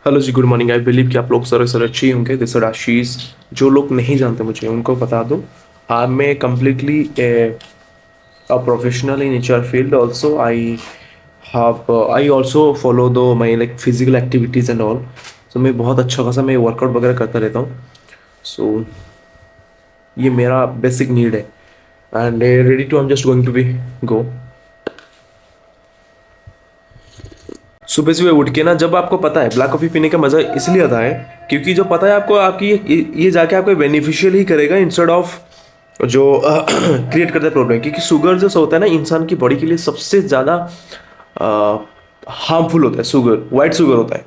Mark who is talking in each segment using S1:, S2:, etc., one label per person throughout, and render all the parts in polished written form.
S1: Hello जी, good morning. I believe कि आप लोग सारे सर अच्छे ही होंगे। This is Ashish. जो लोग नहीं जानते मुझे उनको बता दो, I am a completely a professional in HR field. Also, I also follow the my like physical activities and all. So मैं बहुत अच्छा खासा मैं वर्कआउट वगैरह करता रहता हूँ. So ये मेरा बेसिक नीड है. And ready to, I am just going to be go. सुबह सुबह उठ के ना, जब आपको पता है ब्लैक कॉफ़ी पीने का मज़ा इसलिए आता है क्योंकि जो पता है आपको, आपकी ये जाके आपको बेनिफिशियल ही करेगा इंस्टेड ऑफ जो क्रिएट करता है प्रॉब्लम. क्योंकि शुगर जो होता है ना, इंसान की बॉडी के लिए सबसे ज़्यादा हार्मफुल होता है. शुगर, वाइट शुगर होता है.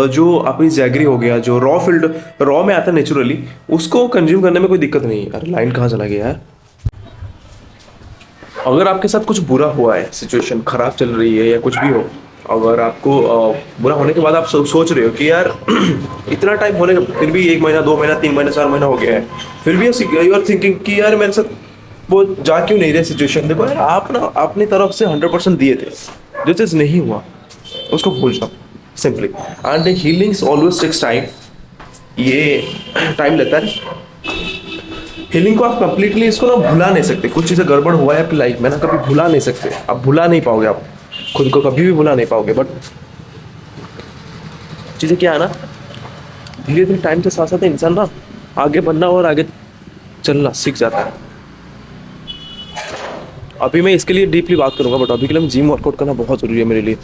S1: जो अपनी जैगरी हो गया, जो रॉ में आता है नेचुरली, उसको कंज्यूम करने में कोई दिक्कत नहीं है. यार लाइन कहाँ चला गया यार. अगर आपके साथ कुछ बुरा हुआ है, सिचुएशन ख़राब चल रही है या कुछ भी हो, अगर आपको बुरा होने के बाद आप सोच रहे हो कि यार इतना टाइम होने फिर भी 1 महीना 2 महीना 3 महीना 4 महीना हो गया है, फिर भी यू आर थिंकिंग कि यार मेरे साथ वो जा क्यों नहीं रहे सिचुएशन. देखो यार, आप ना अपनी तरफ से 100% दिए थे. जो चीज़ नहीं हुआ उसको भूल जाओ simply. And healings always takes time. ये टाइम लेता है. हीलिंग को आप कंप्लीटली इसको ना भुला नहीं सकते. कुछ चीज़ें गड़बड़ हुआ है आपकी लाइफ में ना, कभी भुला नहीं सकते. आप भुला नहीं पाओगे, आप खुद को कभी भी भुला नहीं पाओगे. बट चीज़ें क्या है ना, धीरे धीरे टाइम के साथ साथ इंसान ना आगे बढ़ना और आगे चलना सीख जाता है. अभी मैं इसके लिए डीपली बात करूँगा, बट अभी के लिए जिम वर्कआउट करना बहुत ज़रूरी है मेरे लिए.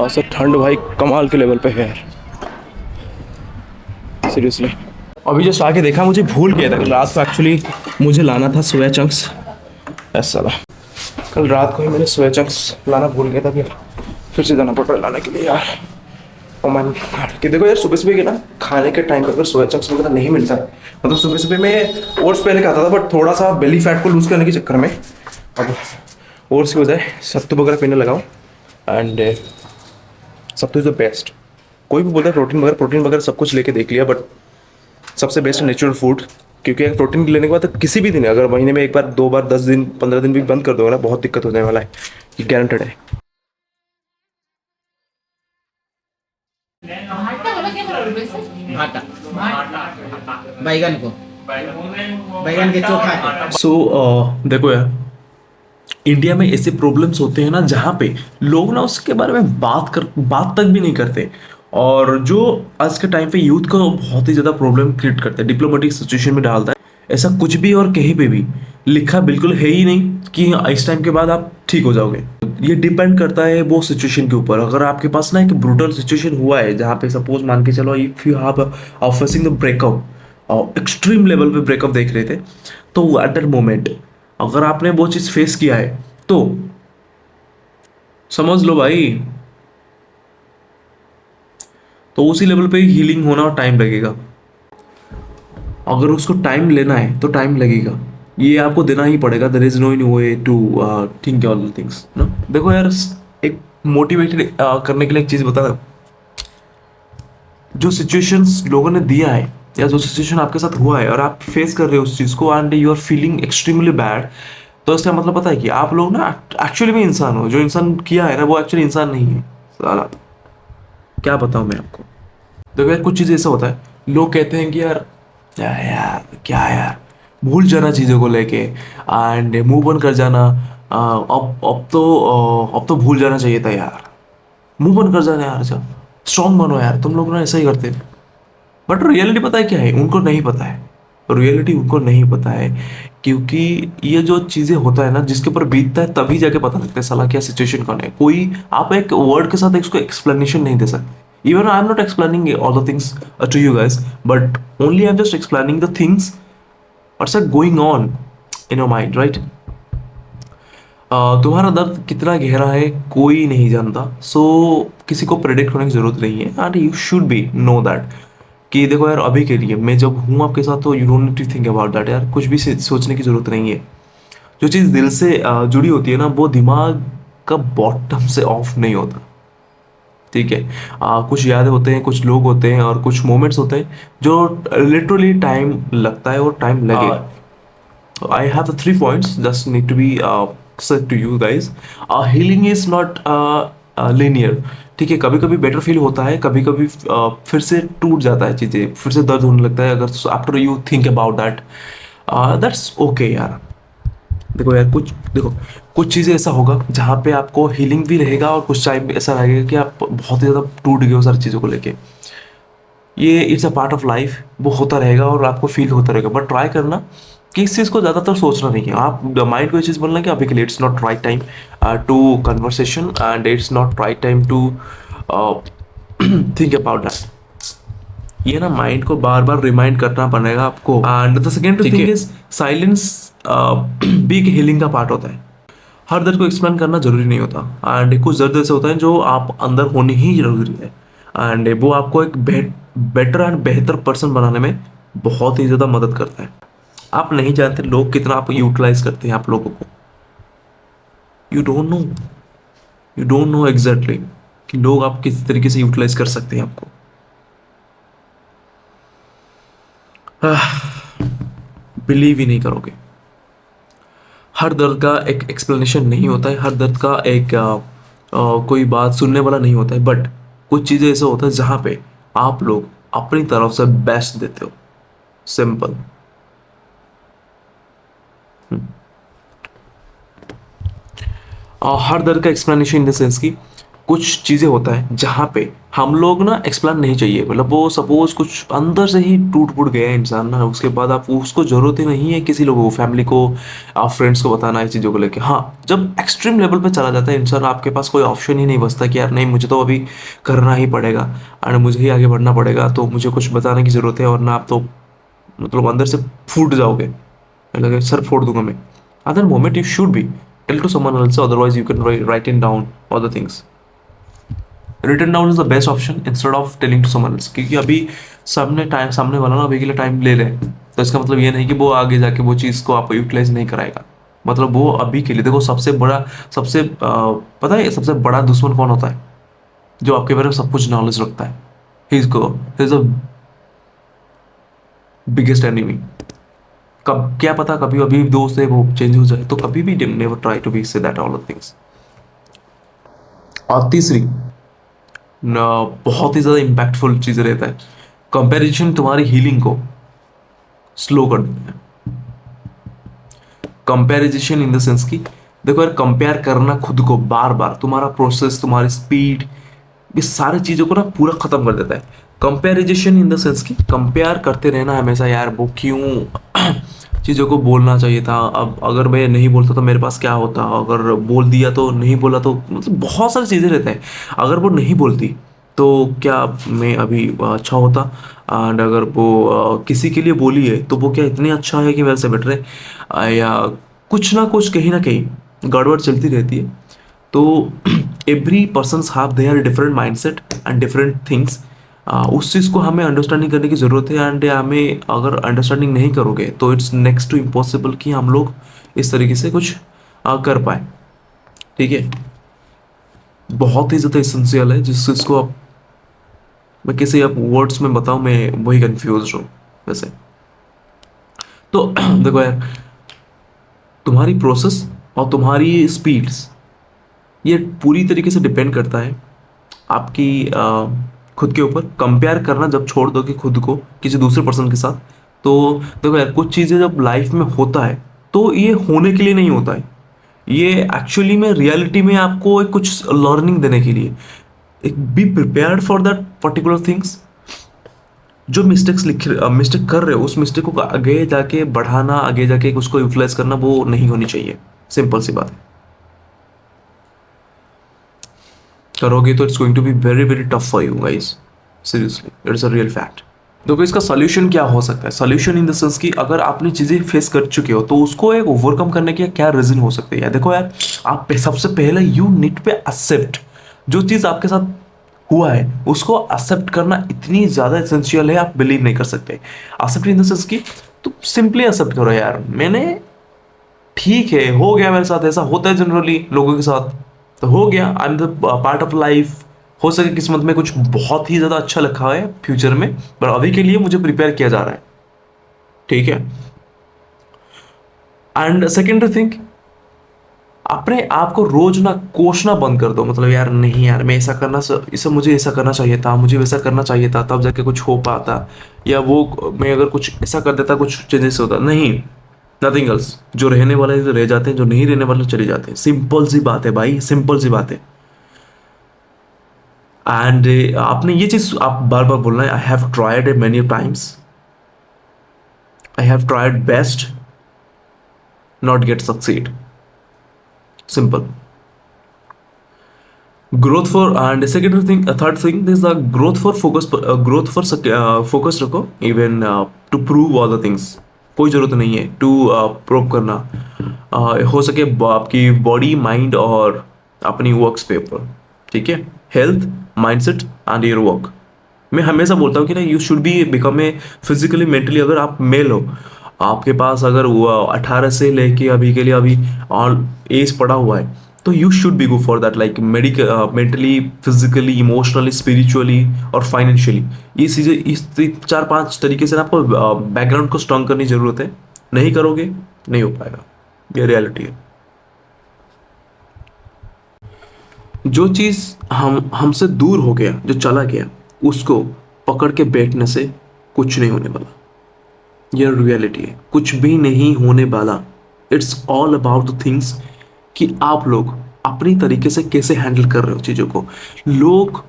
S1: और सर ठंड भाई कमाल के लेवल पे है यार, सीरियसली. अभी जस्ट आके देखा, मुझे भूल गया था कल रात को एक्चुअली मुझे लाना था सोया चंक्स. ऐसा कल रात को ही मैंने सोया चंक्स लाना भूल गया था. फिर से जाना पड़ रहा है लाने के लिए यार. और मैं कि देखो यार, सुबह सुबह के ना खाने के टाइम पर अगर सोया चंक्स वगैरह नहीं मिलता है, मतलब सुबह सुबह मैं ओट्स पहले खाता था, बट थोड़ा सा बेली फैट को लूज़ करने के चक्कर में अब ओट्स की बजाय सत्तू वगैरह पीने लगाओ. And sattu is the best. कोई भी बोलता है प्रोटीन वगैरह सब कुछ लेके देख लिया, बट सबसे बेस्ट नेचुरल फूड. क्योंकि अगर प्रोटीन लेने के बाद तो किसी भी दिन, अगर महीने में 1 बार 2 बार 10 दिन 15 दिन भी बंद कर दोगे ना, बहुत दिक्कत होने वाला है. ये गारंटेड है.
S2: भाटा बैगन को बैगन के चोखा के.
S1: सो देखो यार, इंडिया में ऐसे प्रॉब्लम्स होते हैं ना जहाँ पे लोग ना उसके बारे में बात तक भी नहीं करते. और जो आज के टाइम पे यूथ को बहुत ही ज़्यादा प्रॉब्लम क्रिएट करता है, डिप्लोमेटिक सिचुएशन में डालता है. ऐसा कुछ भी और कहीं पे भी लिखा बिल्कुल है ही नहीं कि इस टाइम के बाद आप ठीक हो जाओगे। ये डिपेंड करता है वो सिचुएशन के ऊपर। अगर आपके पास ना एक ब्रूटल सिचुएशन हुआ है जहाँ पे सपोज मान के चलो if you have facing the breakup और एक्सट्रीम लेवल पे ब्रेकअप देख रहे थे, तो एट दैट मोमेंट अगर आपने वो चीज़ फेस किया है तो समझ लो भाई, तो उसी लेवल पे हीलिंग होना और टाइम लगेगा। अगर उसको टाइम लेना है तो टाइम लगेगा, ये आपको देना ही पड़ेगा। There is no in way to think all the things ना। देखो यार, एक मोटिवेटेड करने के लिए एक चीज़ बता रहा हूं। जो सिचुएशंस लोगों ने दिया है या जो सिचुएशन आपके साथ हुआ है और आप फेस कर रहे हो उस चीज़ को and you are feeling extremely bad, तो इसका मतलब पता है कि आप लोग ना एक्चुअली में इंसान हो। जो इंसान किया है ना वो एक्चुअली इंसान नहीं है। साला क्या बताऊं मैं आपको। देखो यार, कुछ चीज़ ऐसा होता है, लोग कहते हैं कि यार क्या यार भूल जाना चीज़ों को लेके एंड मूव ऑन कर जाना। अब तो भूल जाना चाहिए था यार, मूव ऑन कर जाना यार, जब स्ट्रांग बनो यार। तुम लोग ना ऐसा ही करते हैं, बट रियलिटी पता है क्या है, उनको नहीं पता है। रियलिटी उनको नहीं पता है, क्योंकि ये जो चीज़ें होता है ना जिसके ऊपर बीतता है तभी जाके पता लगता है साला क्या सिचुएशन कौन है। कोई आप एक वर्ड के साथ इसको एक्सप्लेनेशन नहीं दे सकते। Even I am not explaining all the things to you guys, but only I am just explaining the things what's are going on in your mind, right. तुम्हारा दर्द कितना गहरा है कोई नहीं जानता, सो किसी को प्रेडिक्ट होने की जरूरत नहीं है and you should be know that कि देखो यार अभी के लिए मैं जब हूँ आपके साथ तो you don't need to think about that यार। कुछ भी सोचने की जरूरत नहीं है। जो चीज़ दिल से जुड़ी होती है ना वो दिमाग का बॉटम से ऑफ नहीं होता, ठीक है। कुछ यादें होते हैं, कुछ लोग होते हैं और कुछ मोमेंट्स होते हैं जो लिटरली टाइम लगता है और टाइम लगेगा। I have the 3 points just need to be said to you guys. Healing is not linear, ठीक है। कभी कभी बेटर फील होता है, कभी कभी फिर से टूट जाता है चीज़ें, फिर से दर्द होने लगता है। अगर after you think about that, that's okay यार। देखो कुछ चीज़ें ऐसा होगा जहाँ पे आपको हीलिंग भी रहेगा और कुछ टाइम ऐसा लगेगा कि आप बहुत ही ज़्यादा टूट गए हो सारी चीज़ों को लेके। ये it's a part of life, वो होता रहेगा और आपको फील होता रहेगा। बट ट्राई करना कि इस चीज़ को ज़्यादातर सोचना नहीं है। आप माइंड को ये चीज़ बोलना कि अभी के लिए it's not right time to conversation and it's not right time to think about that. ये ना माइंड को बार बार रिमाइंड करना पड़ेगा आपको। And the second thing is silence भी एक हीलिंग का पार्ट होता है। हर दर्द को एक्सप्लेन करना जरूरी नहीं होता एंड कुछ दर्द ऐसे होता है जो आप अंदर होने ही जरूरी है एंड वो आपको एक बेटर एंड बेहतर पर्सन बनाने में बहुत ही ज़्यादा मदद करता है। आप नहीं जानते लोग कितना आप यूटिलाइज करते हैं आप लोगों को। यू डोंट नो एग्जैक्टली कि लोग आप किस तरीके से यूटिलाइज कर सकते हैं आपको। बिलीव ही नहीं करोगे। हर दर्द का एक एक्सप्लेनेशन नहीं होता है, हर दर्द का एक कोई बात सुनने वाला नहीं होता है। बट कुछ चीज़ें ऐसा होता है जहाँ पे आप लोग अपनी तरफ से बेस्ट देते हो। सिंपल। हर दर्द का एक्सप्लेनेशन इन द सेंस कि कुछ चीज़ें होता है जहाँ पे हम लोग ना एक्सप्लेन नहीं चाहिए। मतलब वो सपोज कुछ अंदर से ही टूट फूट गया है इंसान ना, उसके बाद आप उसको ज़रूरत ही नहीं है किसी लोगों को, फैमिली को, फ्रेंड्स को बताना इस चीज़ों को लेके। हाँ, जब एक्सट्रीम लेवल पे चला जाता है इंसान, आपके पास कोई ऑप्शन ही नहीं बचता कि यार नहीं मुझे तो अभी करना ही पड़ेगा और मुझे ही आगे बढ़ना पड़ेगा, तो मुझे कुछ बताने की ज़रूरत है वरना आप तो मतलब अंदर से फूट जाओगे, लगे सर फोड़ दूंगा मैं। at that moment you should be tell to someone else, otherwise you can write it down all the things. Written down is the best option instead of telling to someone else, क्योंकि अभी सामने वाला ना अभी के लिए time ले रहे हैं, तो इसका मतलब ये नहीं कि वो आगे जाके वो चीज़ को आपको यूटिलाइज नहीं कराएगा। मतलब वो अभी के लिए देखो पता है सबसे बड़ा दुश्मन कौन होता है? जो आपके बारे में सब कुछ नॉलेज रखता है। He is the biggest enemy. कब क्या पता कभी अभी दोस्त है वो चेंज हो जाए, तो कभी भी never try to be say that all the things. और तीसरी बहुत ही ज़्यादा इम्पैक्टफुल चीज़ रहता है, कंपैरिजन तुम्हारी हीलिंग को स्लो कर देता है। कंपैरिजन इन द सेंस की देखो यार, कंपेयर करना खुद को बार बार, तुम्हारा प्रोसेस, तुम्हारी स्पीड, ये सारी चीज़ों को ना पूरा ख़त्म कर देता है। कंपैरिजन इन द सेंस की कंपेयर करते रहना हमेशा, यार वो क्यों चीज़ों को बोलना चाहिए था। अब अगर मैं नहीं बोलता तो मेरे पास क्या होता, अगर बोल दिया तो नहीं बोला तो, मतलब बहुत सारी चीज़ें रहते हैं। अगर वो नहीं बोलती तो क्या मैं अभी अच्छा होता, एंड अगर वो किसी के लिए बोली है तो वो क्या इतनी अच्छा है कि वैसे बेटर है, या कुछ ना कुछ कहीं ना कहीं गड़बड़ चलती रहती है। तो every persons have their different mindset and different things. उस चीज़ को हमें अंडरस्टैंडिंग करने की ज़रूरत है, एंड हमें अगर अंडरस्टैंडिंग नहीं करोगे तो इट्स नेक्स्ट टू इम्पॉसिबल कि हम लोग इस तरीके से कुछ कर पाए। ठीक है, बहुत ही ज़्यादा इसेंशियल है जिस चीज़ को आप, मैं किसी आप वर्ड्स में बताऊं, मैं वही कंफ्यूज हूँ वैसे। तो देखो यार, तुम्हारी प्रोसेस और तुम्हारी स्पीड्स, ये पूरी तरीके से डिपेंड करता है आपकी खुद के ऊपर। कंपेयर करना जब छोड़ दो कि खुद को किसी दूसरे पर्सन के साथ, तो देखो यार, कुछ चीज़ें जब लाइफ में होता है तो ये होने के लिए नहीं होता है, ये एक्चुअली में रियलिटी में आपको एक कुछ लर्निंग देने के लिए, एक be prepared for that particular things. जो मिस्टेक कर रहे हो, उस मिस्टेक को आगे जाके बढ़ाना, आगे जाके उसको यूटिलाइज करना, वो नहीं होनी चाहिए। सिंपल सी बात है। करोगे तो it's going to be very very tough for you guys, seriously, it's a real fact. देखो इसका सोल्यूशन क्या हो सकता है, सोल्यूशन इन द सेंस कि अगर आपने चीज़ें फेस कर चुके हो तो उसको एक ओवरकम करने के क्या रीजन हो सकते हैं। देखो यार, आप सबसे पहले यू नीड पे एक्सेप्ट जो चीज़ आपके साथ हुआ है, उसको एक्सेप्ट करना इतनी ज़्यादा एसेंशियल है, आप बिलीव नहीं कर सकते। एक्सेप्ट इन द सेंस कि तो सिंपली एक्सेप्ट करो यार, मैंने, ठीक है, हो गया मेरे साथ, ऐसा होता है जनरली लोगों के साथ, तो हो गया, I am the part of life. हो सके किस्मत में कुछ बहुत ही ज़्यादा अच्छा लिखा है फ्यूचर में, पर अभी के लिए मुझे प्रिपेयर किया जा रहा है। ठीक है। एंड सेकेंडरी थिंग, अपने आप को रोज ना कोसना बंद कर दो। मतलब यार नहीं यार, मैं ऐसा करना, इसे मुझे ऐसा करना चाहिए था, मुझे वैसा करना चाहिए था, तब जाके कुछ हो पाता, या वो मैं अगर कुछ ऐसा कर देता कुछ चेंजेस होता। नहीं, नथिंग एल्स। जो रहने वाले तो रह जाते हैं, जो नहीं रहने वाले चले जाते हैं। सिंपल सी बात है भाई, सिंपल सी बात है। एंड आपने ये चीज आप बार बार बोलना है, I have tried it many times, I have tried best, not get succeed. Simple. Growth for, and second thing, third thing is the growth for focus, growth for focus रखो, even to prove all the things. कोई जरूरत नहीं है to prove करना। हो सके आपकी body, mind और अपनी वर्क्स पे ऊपर। ठीक है, health, mindset and your work. मैं हमेशा बोलता हूँ कि ना, you should be become a physically mentally. अगर आप मेल हो, आपके पास अगर वो 18 से लेके अभी के लिए अभी ऑल एज पड़ा हुआ है, तो you should be go for that, like medical, mentally, physically, emotionally, spiritually और फाइनेंशियली। ये चीज़ें इस 4-5 तरीके से ना आपको बैकग्राउंड को स्ट्रॉन्ग करने की जरूरत है। नहीं करोगे नहीं हो पाएगा, ये रियलिटी है। जो चीज़ हमसे दूर हो गया, जो चला गया, उसको पकड़ के बैठने से कुछ नहीं होने वाला। यह रियलिटी है, कुछ भी नहीं होने वाला। It's all about the things कि आप लोग अपनी तरीके से कैसे हैंडल कर रहे हो चीज़ों को। लोग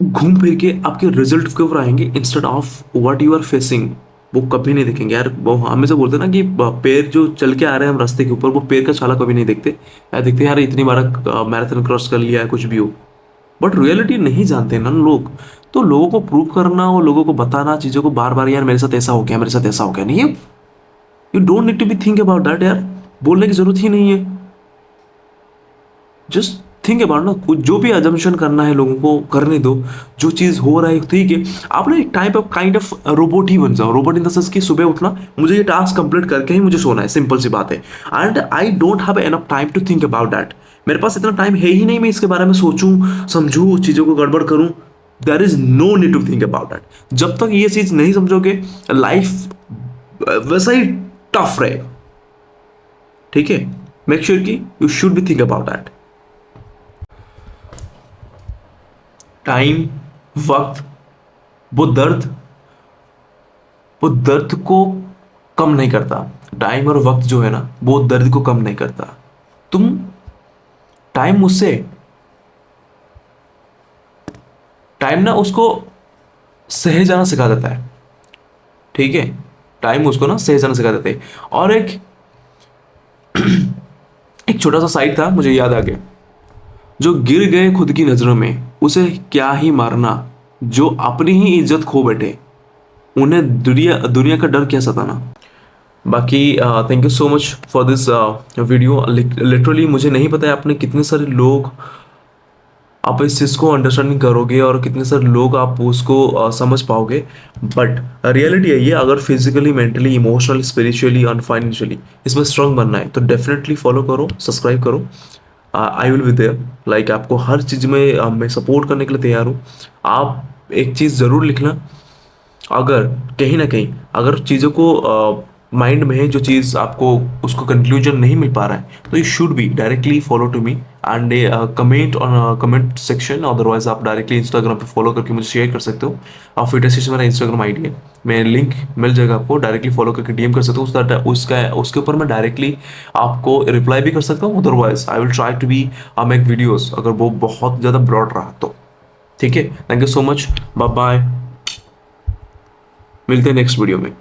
S1: घूम फिर के आपके रिजल्ट के ऊपर आएंगे instead of what you are facing. वो कभी नहीं देखेंगे यार। वो हमें से बोलते हैं ना कि पैर जो चल के आ रहे हैं हम रास्ते के ऊपर, वो पैर का छाला कभी नहीं देखते। यार देखते यार इतनी बार मैराथन क्रॉस कर लिया है, कुछ भी हो, बट रियलिटी नहीं जानते ना लोग। तो लोगों को प्रूव करना और लोगों को बताना चीज़ों को बार बार, यार मेरे साथ ऐसा हो गया, मेरे साथ ऐसा हो गया, नहीं है। You don't need to be think about that यार, बोलने की जरूरत ही नहीं है। जस्ट थिंक अबाउट ना, कुछ जो भी अजम्पशन करना है लोगों को करने दो। जो चीज़ हो रहा है ठीक है, आप ना एक type of kind of robot ही बन जाओ। रोबोट इन द सेंस कि सुबह उठना, मुझे ये टास्क कंप्लीट करके ही मुझे सोना है, सिंपल सी बात है। And I don't have enough time to think about that. मेरे पास इतना टाइम है ही नहीं मैं इसके बारे में सोचूं, समझूं, चीज़ों को गड़बड़ करूं। There is no need to think about that. जब तक ये चीज़ नहीं समझोगे, लाइफ वैसा ही टफ रहेगा। ठीक है, मेक श्योर कि you should B think about that. Time, वक्त, वो दर्द, वो दर्द को कम नहीं करता। टाइम और वक्त जो है ना, वो दर्द को कम नहीं करता। तुम टाइम मुझसे, टाइम ना उसको सह जाना सिखा देता है। ठीक है, टाइम उसको ना सही से सिखा देते। और एक एक छोटा सा साइड था, मुझे याद आ गया, जो गिर गए खुद की नजरों में उसे क्या ही मारना, जो अपनी ही इज्जत खो बैठे उन्हें दुनिया दुनिया का डर क्या सताना। बाकी thank you so much for this video. Literally मुझे नहीं पता है आपने कितने सारे लोग आप इस चीज़ को अंडरस्टैंडिंग करोगे और कितने सारे लोग आप उसको समझ पाओगे। बट रियलिटी है ये, अगर फिजिकली, मेंटली, इमोशनली, स्पिरिचुअली और फाइनेंशियली इसमें स्ट्रांग बनना है तो डेफिनेटली फॉलो करो, सब्सक्राइब करो। I will be there, like आपको हर चीज़ में मैं सपोर्ट करने के लिए तैयार हूँ। आप एक चीज़ ज़रूर लिखना, अगर कहीं ना कहीं अगर चीज़ों को माइंड में है जो चीज़ आपको उसको कंक्लूजन नहीं मिल पा रहा है तो you should be directly follow to me and comment on comment section. Otherwise आप डायरेक्टली इंस्टाग्राम पे फॉलो करके मुझे शेयर कर सकते हो। आप फिटनेस मेरा इंस्टाग्राम आईडी है, मैं लिंक मिल जाएगा आपको, डायरेक्टली फॉलो करके डीएम कर सकते हो। उसका उसके ऊपर मैं डायरेक्टली आपको रिप्लाई भी कर सकता हूँ। Otherwise I will try to be make videos अगर वो बहुत ज़्यादा ब्रॉड रहा तो। ठीक है, thank you so much, bye bye, मिलते हैं नेक्स्ट वीडियो में।